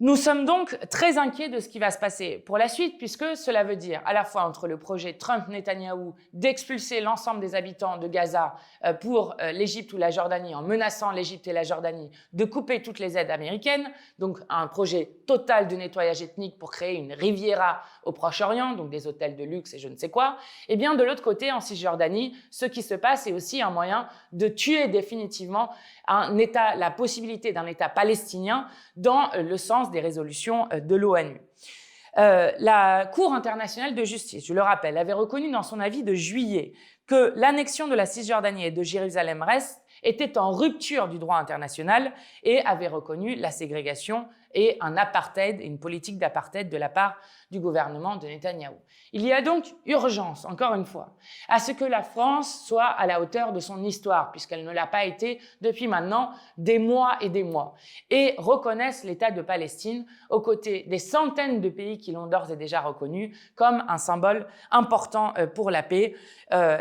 Nous sommes donc très inquiets de ce qui va se passer pour la suite, puisque cela veut dire à la fois entre le projet Trump-Netanyahou d'expulser l'ensemble des habitants de Gaza pour l'Égypte ou la Jordanie, en menaçant l'Égypte et la Jordanie de couper toutes les aides américaines, donc un projet total de nettoyage ethnique pour créer une Riviera au Proche-Orient, donc des hôtels de luxe et je ne sais quoi. Et bien de l'autre côté, en Cisjordanie, ce qui se passe est aussi un moyen de tuer définitivement la possibilité d'un État palestinien dans le sens des résolutions de l'ONU. La Cour internationale de justice, je le rappelle, avait reconnu dans son avis de juillet que l'annexion de la Cisjordanie et de Jérusalem-Est était en rupture du droit international et avait reconnu la ségrégation et un apartheid, une politique d'apartheid de la part du gouvernement de Netanyahou. Il y a donc urgence, encore une fois, à ce que la France soit à la hauteur de son histoire, puisqu'elle ne l'a pas été depuis maintenant des mois, et reconnaisse l'État de Palestine aux côtés des centaines de pays qui l'ont d'ores et déjà reconnu comme un symbole important pour la paix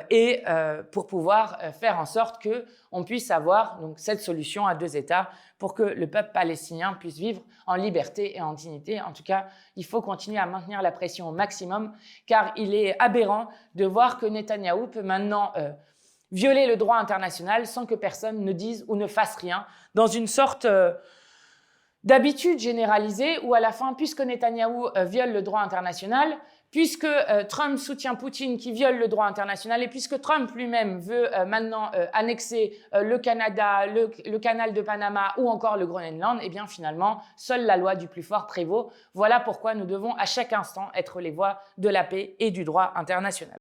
et pour pouvoir faire en sorte qu'on puisse avoir donc, cette solution à deux États pour que le peuple palestinien puisse vivre en liberté et en dignité. En tout cas, il faut continuer à maintenir la pression au maximum, car il est aberrant de voir que Netanyahou peut maintenant violer le droit international sans que personne ne dise ou ne fasse rien, dans une sorte d'habitude généralisée où à la fin, puisque Netanyahou viole le droit international, puisque Trump soutient Poutine qui viole le droit international et puisque Trump lui-même veut maintenant annexer le Canada, le canal de Panama ou encore le Groenland, eh bien finalement, seule la loi du plus fort prévaut. Voilà pourquoi nous devons à chaque instant être les voix de la paix et du droit international.